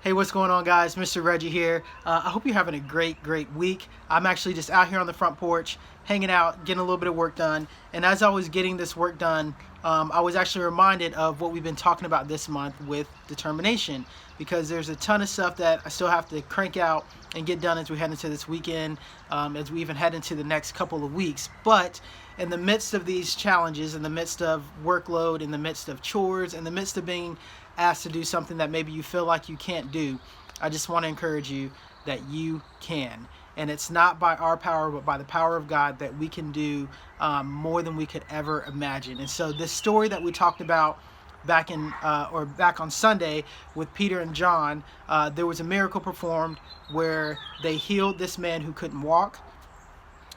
Hey, what's going on, guys? Mr. Reggie here. I hope you're having a great week. I'm actually just out here on the front porch, hanging out, getting a little bit of work done. And as I was getting this work done, I was actually reminded of what we've been talking about this month with determination, because there's a ton of stuff that I still have to crank out and get done as we head into this weekend, as we even head into the next couple of weeks. But in the midst of these challenges, in the midst of workload, in the midst of chores, in the midst of being asked to do something that maybe you feel like you can't do, I just want to encourage you that you can. And it's not by our power, but by the power of God that we can do more than we could ever imagine. And so this story that we talked about back on Sunday with Peter and John, there was a miracle performed where they healed this man who couldn't walk.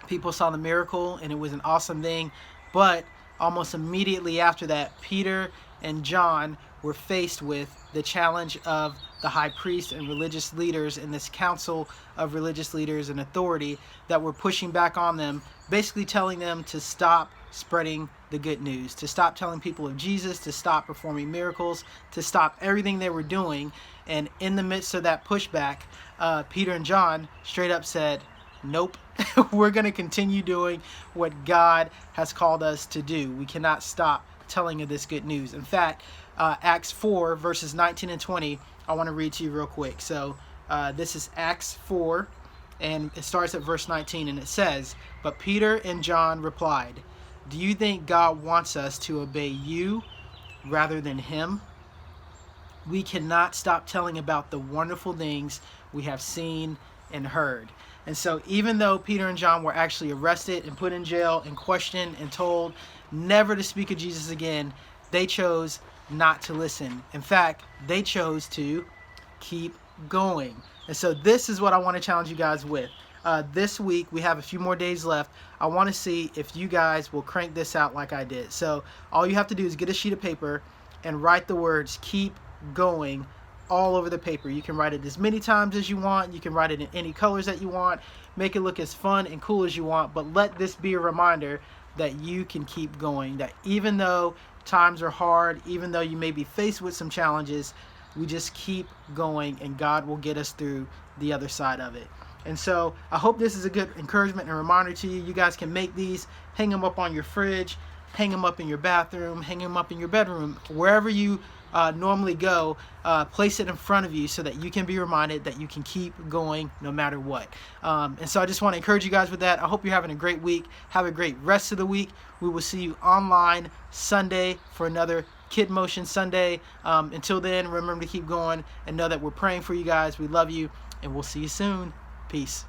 People saw the miracle and it was an awesome thing. But almost immediately after that, Peter and John were faced with the challenge of the high priest and religious leaders in this council of religious leaders and authority that were pushing back on them, basically telling them to stop spreading the good news, to stop telling people of Jesus, to stop performing miracles, to stop everything they were doing. And in the midst of that pushback, Peter and John straight up said, nope, we're going to continue doing what God has called us to do. We cannot stop telling of this good news. In fact, Acts 4 verses 19 and 20, I want to read to you real quick. So this is Acts 4 and it starts at verse 19, and it says, "But Peter and John replied, 'Do you think God wants us to obey you rather than him? We cannot stop telling about the wonderful things we have seen and heard.'" And so even though Peter and John were actually arrested and put in jail and questioned and told never to speak of Jesus again, they chose not to listen. In fact, they chose to keep going. And so this is what I want to challenge you guys with. This week, we have a few more days left. I want to see if you guys will crank this out like I did. So all you have to do is get a sheet of paper and write the words "keep going" all over the paper. You can write it as many times as you want. You can write it in any colors that you want. Make it look as fun and cool as you want. But let this be a reminder that you can keep going. That even though times are hard, even though you may be faced with some challenges, we just keep going and God will get us through the other side of it. And so I hope this is a good encouragement and reminder to you. You guys can make these, hang them up on your fridge, hang them up in your bathroom, hang them up in your bedroom, wherever you normally go. Place it in front of you so that you can be reminded that you can keep going no matter what. And so I just want to encourage you guys with that. I hope you're having a great week. Have a great rest of the week. We will see you online Sunday for another KidMotion Sunday. Until then, remember to keep going and know that we're praying for you guys. We love you, and we'll see you soon. Peace.